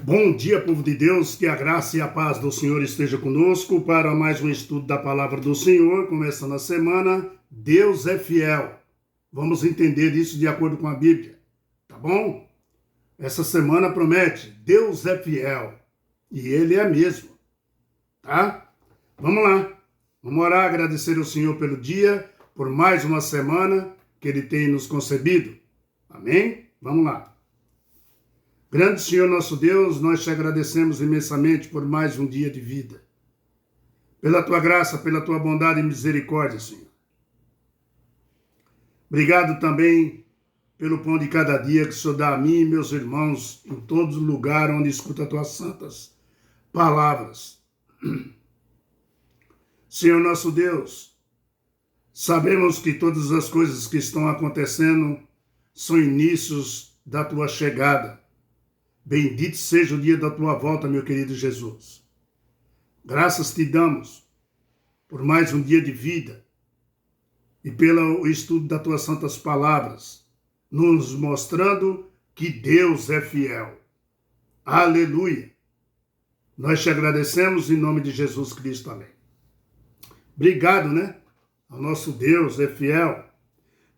Bom dia, povo de Deus, que a graça e a paz do Senhor esteja conosco para mais um estudo da palavra do Senhor, começando a semana. Deus é fiel. Vamos entender isso de acordo com a Bíblia, tá bom? Essa semana promete, Deus é fiel, e Ele é mesmo, tá? Vamos lá, vamos orar, agradecer ao Senhor pelo dia, por mais uma semana que Ele tem nos concedido, amém? Vamos lá. Grande Senhor nosso Deus, nós te agradecemos imensamente por mais um dia de vida. Pela tua graça, pela tua bondade e misericórdia, Senhor. Obrigado também pelo pão de cada dia que o Senhor dá a mim e meus irmãos em todo lugar onde escuta as tuas santas palavras. Senhor nosso Deus, sabemos que todas as coisas que estão acontecendo são inícios da tua chegada. Bendito seja o dia da tua volta, meu querido Jesus. Graças te damos por mais um dia de vida e pelo estudo das tuas santas palavras, nos mostrando que Deus é fiel. Aleluia! Nós te agradecemos em nome de Jesus Cristo, amém. Obrigado, né? O nosso Deus é fiel.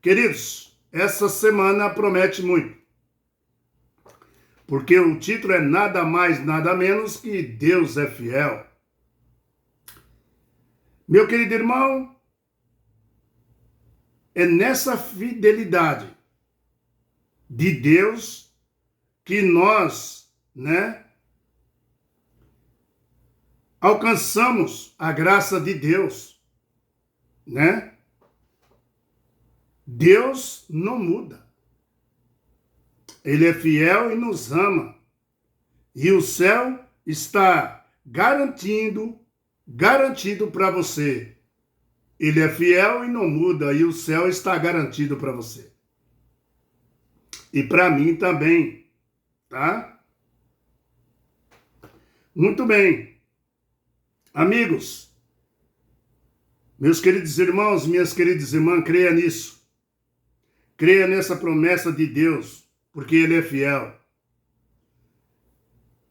Queridos, essa semana promete muito. Porque o título é nada mais, nada menos que Deus é fiel. Meu querido irmão, é nessa fidelidade de Deus que nós, alcançamos a graça de Deus, Deus não muda. Ele é fiel e nos ama. E o céu está garantido para você. Ele é fiel e não muda, e o céu está garantido para você. E para mim também, tá? Muito bem. Amigos, meus queridos irmãos, minhas queridas irmãs, creia nisso. Creia nessa promessa de Deus, porque Ele é fiel.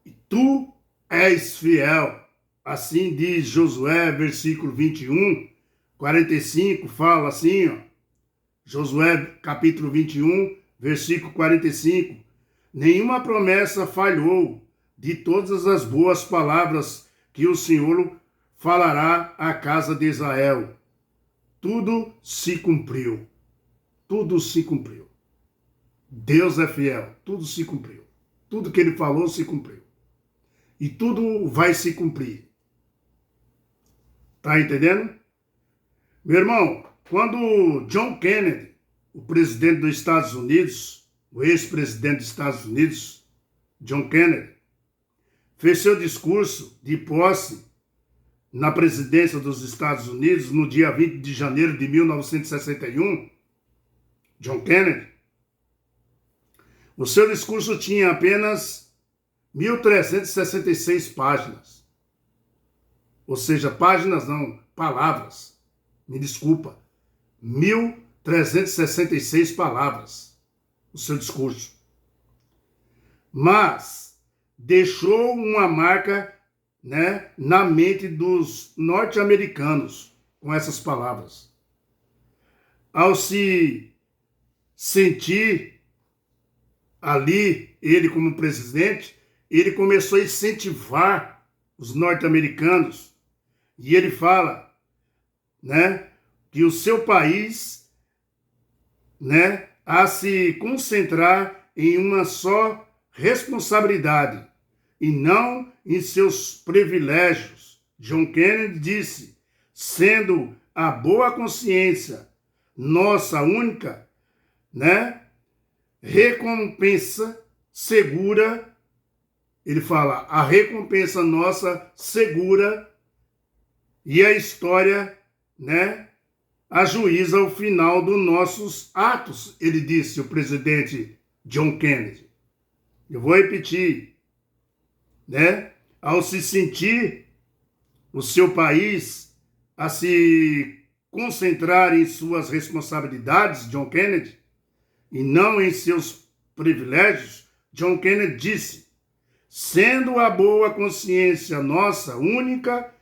E tu és fiel. Assim diz Josué, versículo 21, 45, fala assim, ó. Josué, capítulo 21, versículo 45. Nenhuma promessa falhou de todas as boas palavras que o Senhor falará à casa de Israel. Tudo se cumpriu. Tudo se cumpriu. Deus é fiel, tudo se cumpriu. Tudo que ele falou se cumpriu. E tudo vai se cumprir. Tá entendendo? Meu irmão, quando John Kennedy, o presidente dos Estados Unidos, o ex-presidente dos Estados Unidos, John Kennedy, fez seu discurso de posse na presidência dos Estados Unidos no dia 20 de janeiro de 1961, John Kennedy, o seu discurso tinha apenas 1.366 páginas. Ou seja, páginas não, palavras. Me desculpa. 1.366 palavras. O seu discurso. Mas deixou uma marca, na mente dos norte-americanos com essas palavras. Ao se sentir ali, ele como presidente, ele começou a incentivar os norte-americanos. E ele fala, que o seu país, a se concentrar em uma só responsabilidade e não em seus privilégios. John Kennedy disse, sendo a boa consciência nossa única, recompensa segura, ele fala, a recompensa nossa segura e a história, ajuiza o final dos nossos atos, ele disse, o presidente John Kennedy. Eu vou repetir, ao se sentir o seu país a se concentrar em suas responsabilidades, John Kennedy, e não em seus privilégios, John Kennedy disse, sendo a boa consciência nossa única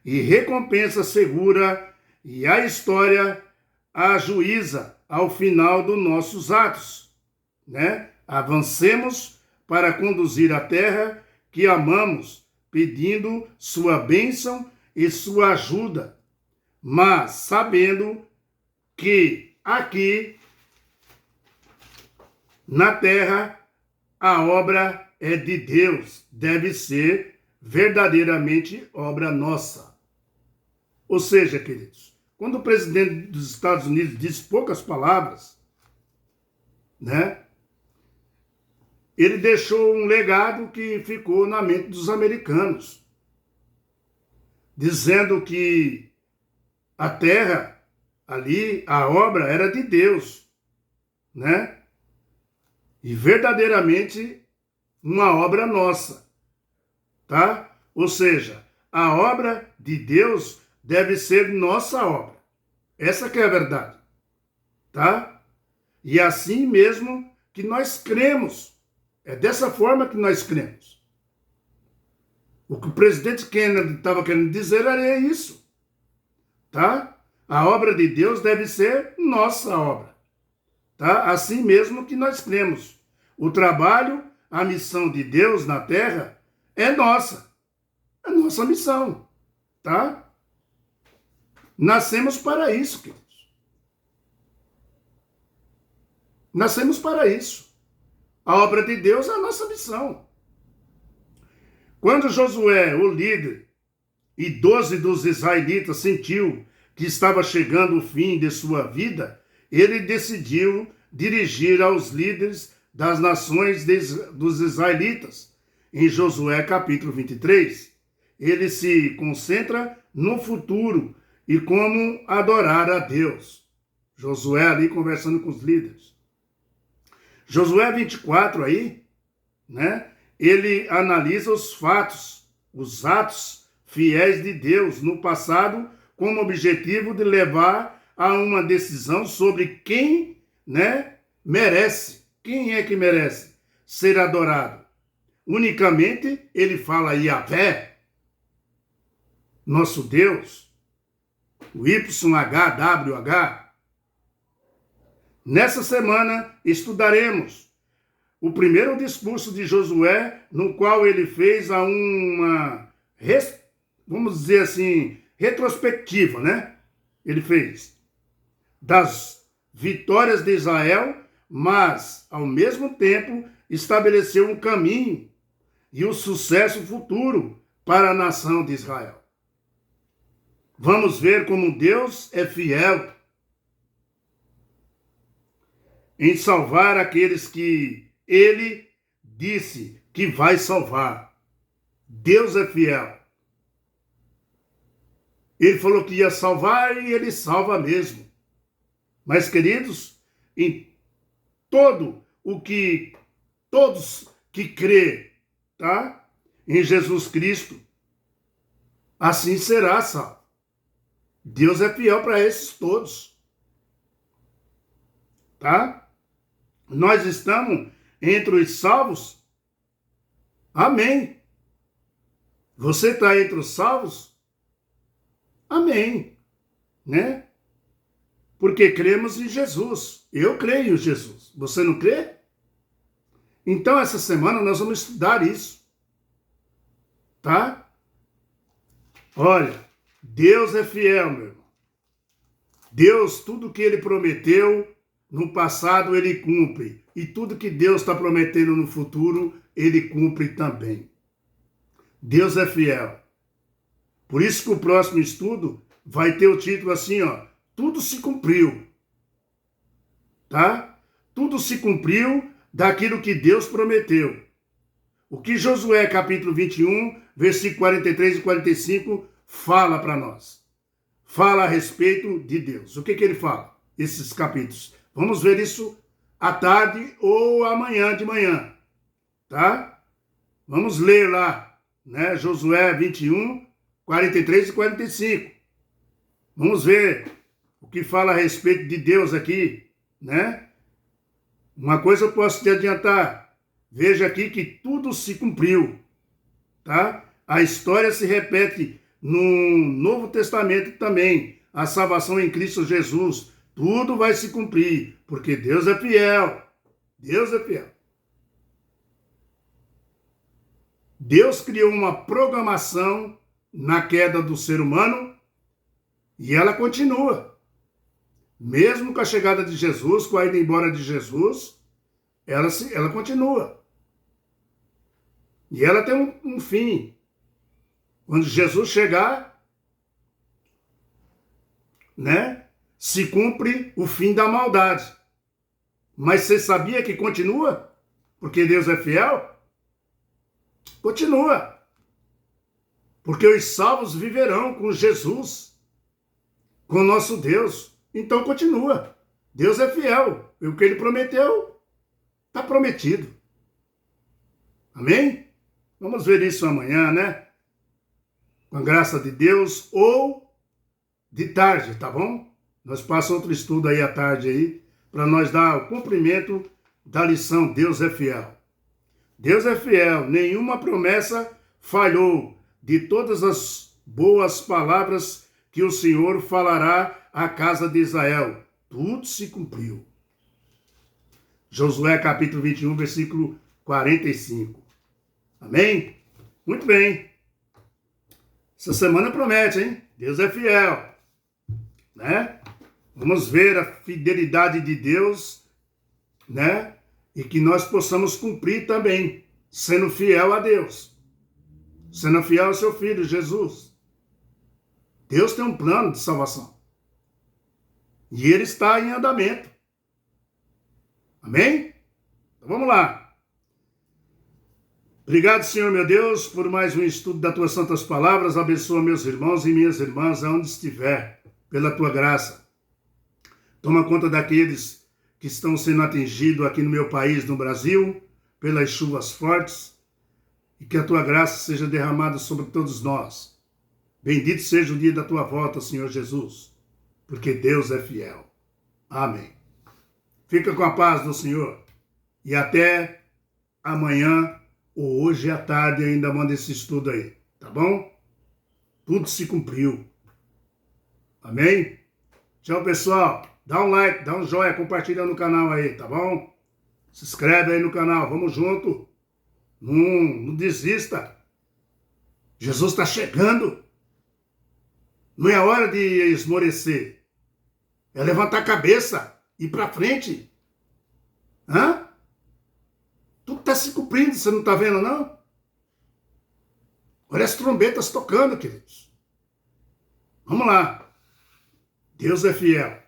e recompensa segura, e a história ajuíza ao final dos nossos atos, né? Avancemos para conduzir a terra que amamos, pedindo sua bênção e sua ajuda, mas sabendo que aqui na terra a obra é de Deus, deve ser verdadeiramente obra nossa. Ou seja, queridos, quando o presidente dos Estados Unidos diz poucas palavras, né? Ele deixou um legado que ficou na mente dos americanos, dizendo que a terra ali, a obra era de Deus, né? E verdadeiramente uma obra nossa, tá? Ou seja, a obra de Deus deve ser nossa obra. Essa que é a verdade, tá? E assim mesmo que nós cremos. É dessa forma que nós cremos. O que o presidente Kennedy estava querendo dizer era isso, tá? A obra de Deus deve ser nossa obra, tá? Assim mesmo que nós cremos. O trabalho, a missão de Deus na terra é nossa missão, tá? Nascemos para isso, queridos. Nascemos para isso. A obra de Deus é a nossa missão. Quando Josué, o líder, e 12 dos israelitas sentiu que estava chegando o fim de sua vida, ele decidiu dirigir aos líderes das nações dos israelitas. Em Josué capítulo 23, ele se concentra no futuro e como adorar a Deus. Josué ali conversando com os líderes. Josué 24 aí, né? Ele analisa os fatos, os atos fiéis de Deus no passado, como objetivo de levar a uma decisão sobre quem, né, merece. Quem é que merece ser adorado? Unicamente ele fala Yahvé, nosso Deus, o YHWH. Nessa semana estudaremos o primeiro discurso de Josué, no qual ele fez uma, vamos dizer assim, retrospectiva, né? Ele fez das vitórias de Israel, mas, ao mesmo tempo, estabeleceu um caminho e o sucesso futuro para a nação de Israel. Vamos ver como Deus é fiel em salvar aqueles que ele disse que vai salvar. Deus é fiel. Ele falou que ia salvar e ele salva mesmo. Mas, queridos, em todo o que todos que crê, tá? Em Jesus Cristo, assim será salvo. Deus é fiel para esses todos. Tá? Nós estamos entre os salvos? Amém. Você está entre os salvos? Amém. Né? Porque cremos em Jesus. Eu creio em Jesus. Você não crê? Então, essa semana nós vamos estudar isso. Tá? Olha, Deus é fiel, meu irmão. Deus, tudo que ele prometeu no passado, ele cumpre. E tudo que Deus está prometendo no futuro, ele cumpre também. Deus é fiel. Por isso que o próximo estudo vai ter o título assim, ó. Tudo se cumpriu. Tá? Tudo se cumpriu daquilo que Deus prometeu. O que Josué, capítulo 21, versículo 43 e 45, fala para nós. Fala a respeito de Deus. O que ele fala? Esses capítulos. Vamos ver isso à tarde ou amanhã de manhã, tá? Vamos ler lá, né? Josué 21, 43 e 45. Vamos ver o que fala a respeito de Deus aqui, né? Uma coisa eu posso te adiantar. Veja aqui que tudo se cumpriu. tá? A história se repete no Novo Testamento também. A salvação em Cristo Jesus. Tudo vai se cumprir, porque Deus é fiel. Deus é fiel. Deus criou uma programação na queda do ser humano e ela continua. Mesmo com a chegada de Jesus, com a ida embora de Jesus, ela continua. E ela tem um fim. Quando Jesus chegar, né, se cumpre o fim da maldade. Mas você sabia que continua? Porque Deus é fiel? Continua. Porque os salvos viverão com Jesus, com o nosso Deus. Então continua. Deus é fiel. E o que ele prometeu, está prometido. Amém? Vamos ver isso amanhã, né? Com a graça de Deus, ou de tarde, tá bom? Nós passamos outro estudo aí à tarde aí, para nós dar o cumprimento da lição Deus é fiel. Deus é fiel, nenhuma promessa falhou de todas as boas palavras que o Senhor falará à casa de Israel. Tudo se cumpriu. Josué capítulo 21, versículo 45. Amém? Muito bem. Essa semana promete, hein? Deus é fiel. Né? Vamos ver a fidelidade de Deus, né? E que nós possamos cumprir também, sendo fiel a Deus. Sendo fiel ao seu Filho, Jesus. Deus tem um plano de salvação. E ele está em andamento. Amém? Então vamos lá. Obrigado, Senhor, meu Deus, por mais um estudo das tuas santas palavras. Abençoa meus irmãos e minhas irmãs, aonde estiver, pela tua graça. Toma conta daqueles que estão sendo atingidos aqui no meu país, no Brasil, pelas chuvas fortes, e que a tua graça seja derramada sobre todos nós. Bendito seja o dia da tua volta, Senhor Jesus, porque Deus é fiel. Amém. Fica com a paz do Senhor e até amanhã ou hoje à tarde ainda manda esse estudo aí, tá bom? Tudo se cumpriu. Amém? Tchau, pessoal. Dá um like, dá um joinha, compartilha no canal aí, tá bom? Se inscreve aí no canal, vamos junto. Não desista. Jesus está chegando. Não é hora de esmorecer. É levantar a cabeça, ir para frente. Hã? Tudo está se cumprindo, você não está vendo, não? Olha as trombetas tocando, queridos. Vamos lá. Deus é fiel.